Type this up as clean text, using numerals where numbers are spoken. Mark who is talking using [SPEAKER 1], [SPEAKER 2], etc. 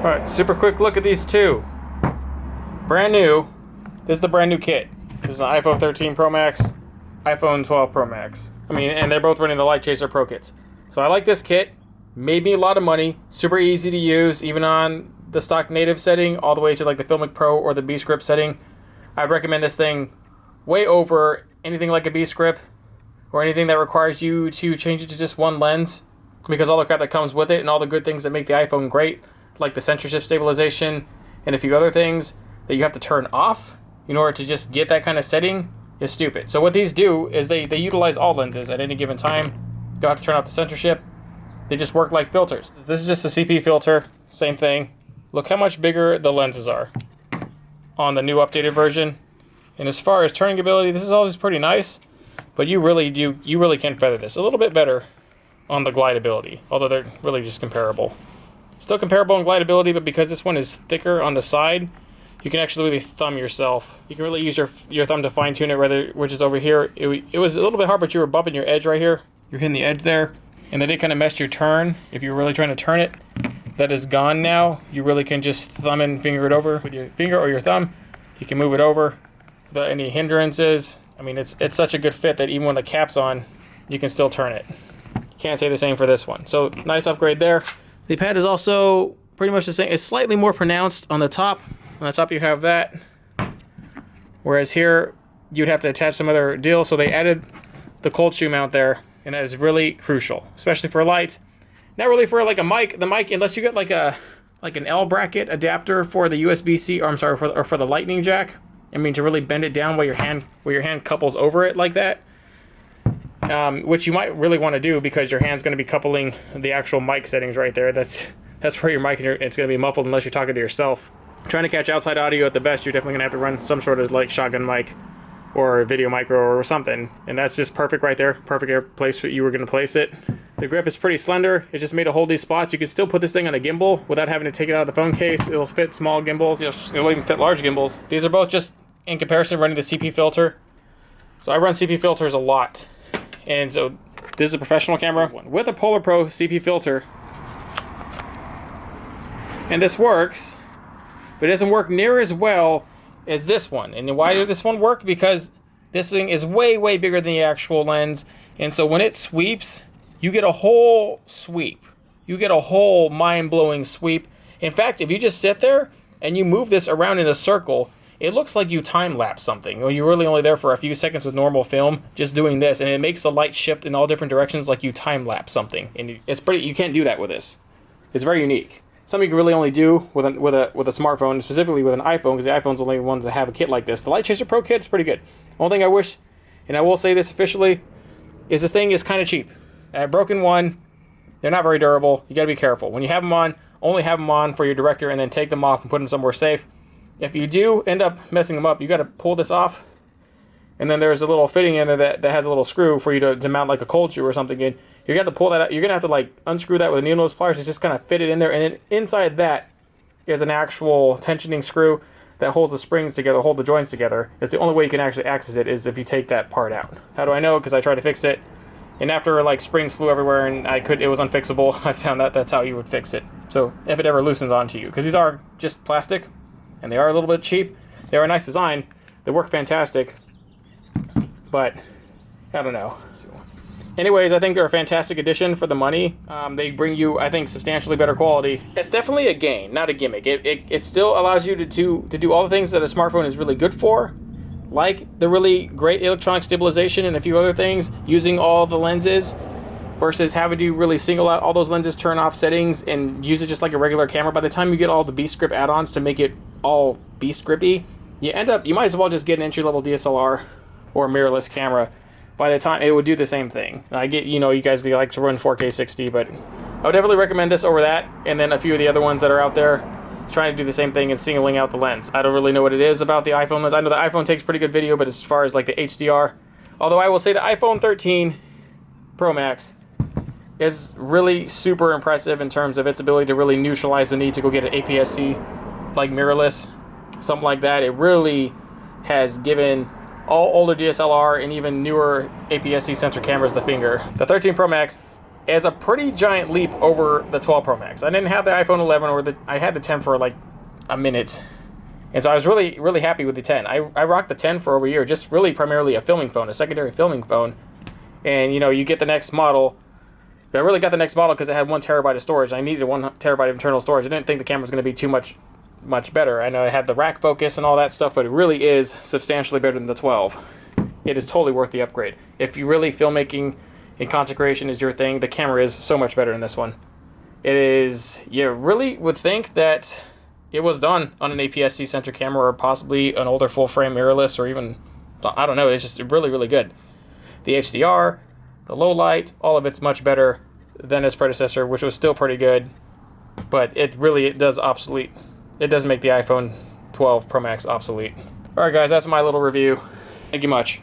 [SPEAKER 1] Alright, super quick look at these two. Brand new. This is the brand new kit. This is an iPhone 13 Pro Max, iPhone 12 Pro Max. And they're both running the Litechaser Pro kits. So I like this kit. Made me a lot of money. Super easy to use, even on the stock native setting, all the way to like the Filmic Pro or the B-Script setting. I'd recommend this thing way over anything like a B-Script or anything that requires you to change it to just one lens, because all the crap that comes with it and all the good things that make the iPhone great, like the sensor shift stabilization and a few other things that you have to turn off in order to just get that kind of setting, is stupid. So what these do is they utilize all lenses at any given time. You don't have to turn off the censorship. They just work like filters. This is just a CP filter, same thing. Look how much bigger the lenses are on the new updated version. And as far as turning ability, this is always pretty nice, but you really can feather this a little bit better on the glide ability, although they're really just comparable. Still comparable in glide ability, but because this one is thicker on the side, you can actually really thumb yourself. You can really use your thumb to fine tune it, which is over here. It was a little bit hard, but you were bumping your edge right here. You're hitting the edge there, and they did kind of mess your turn. If you're really trying to turn it, that is gone now. You really can just thumb and finger it over with your finger or your thumb. You can move it over without any hindrances. I mean, it's such a good fit that even when the cap's on, you can still turn it. Can't say the same for this one. So nice upgrade there. The pad is also pretty much the same. It's slightly more pronounced on the top. On the top you have that, whereas here you'd have to attach some other deal. So they added the cold shoe mount there, and that is really crucial, especially for lights. Not really for like a mic. The mic, unless you get like an L bracket adapter for the USB-C, or I'm sorry, for the lightning jack. I mean, to really bend it down where your hand couples over it like that. Which you might really want to do, because your hand's going to be coupling the actual mic settings right there. That's where your mic, and it's going to be muffled unless you're talking to yourself. Trying to catch outside audio at the best, you're definitely going to have to run some sort of like shotgun mic or video micro or something. And that's just perfect right there. Perfect place that you were going to place it. The grip is pretty slender. It just made to hold these spots. You can still put this thing on a gimbal without having to take it out of the phone case. It'll fit small gimbals. It'll even fit large gimbals. These are both just, in comparison, running the CP filter. So I run CP filters a lot. And so this is a professional camera with a Polarpro CP filter. And this works, but it doesn't work near as well as this one. And why did this one work? Because this thing is way, way bigger than the actual lens. And so when it sweeps, you get a whole sweep. You get a whole mind-blowing sweep. In fact, if you just sit there and you move this around in a circle, it looks like you time-lapse something. Or you're really only there for a few seconds with normal film, just doing this, and it makes the light shift in all different directions like you time-lapse something. And it's pretty. You can't do that with this. It's very unique. Something you can really only do with a smartphone, specifically with an iPhone, because the iPhone's the only one to have a kit like this. The Litechaser Pro kit is pretty good. One thing I wish, and I will say this officially, is this thing is kind of cheap. I broken one. They're not very durable. You got to be careful. When you have them on, only have them on for your director, and then take them off and put them somewhere safe. If you do end up messing them up, you got to pull this off, and then there's a little fitting in there that has a little screw for you to mount like a cold shoe or something in. You're going to have to pull that out. You're going to have to like unscrew that with a needle nose pliers. It's just kind of fit it in there, and then inside that is an actual tensioning screw that holds the springs together, hold the joints together. It's the only way you can actually access it is if you take that part out. How do I know? Because I tried to fix it, and after like springs flew everywhere and it was unfixable, I found out that's how you would fix it. So if it ever loosens onto you, because these are just plastic, and they are a little bit cheap. They are a nice design. They work fantastic. But, I don't know. Anyways, I think they're a fantastic addition for the money. They bring you, I think, substantially better quality. It's definitely a gain, not a gimmick. It still allows you to do all the things that a smartphone is really good for, like the really great electronic stabilization and a few other things, using all the lenses, versus having to really single out all those lenses, turn off settings, and use it just like a regular camera. By the time you get all the B-Script add-ons to make it all B-Scripty, you might as well just get an entry-level DSLR or mirrorless camera. By the time, it would do the same thing. I get, you guys do like to run 4K 60, but I would definitely recommend this over that, and then a few of the other ones that are out there trying to do the same thing and singling out the lens. I don't really know what it is about the iPhone lens. I know the iPhone takes pretty good video, but as far as like the HDR, although I will say the iPhone 13 Pro Max is really super impressive in terms of its ability to really neutralize the need to go get an APS-C, like mirrorless, something like that. It really has given all older DSLR and even newer APS-C sensor cameras the finger. The 13 Pro Max is a pretty giant leap over the 12 Pro Max. I didn't have the iPhone 11 or I had the 10 for like a minute. And so I was really, really happy with the 10. I rocked the 10 for over a year, just really primarily a filming phone, a secondary filming phone. And, you know, you get the next model. I really got the next model because it had 1 terabyte of storage. I needed 1 terabyte of internal storage. I didn't think the camera was going to be too much better. I know it had the rack focus and all that stuff, but it really is substantially better than the 12. It is totally worth the upgrade. If you really filmmaking and content creation is your thing, the camera is so much better than this one. It is, you really would think that it was done on an APS-C sensor camera or possibly an older full-frame mirrorless or even, I don't know, it's just really, really good. The HDR, the low light, all of it's much better than its predecessor, which was still pretty good, but it does obsolete. It does make the iPhone 12 Pro Max obsolete. Alright guys, that's my little review. Thank you much.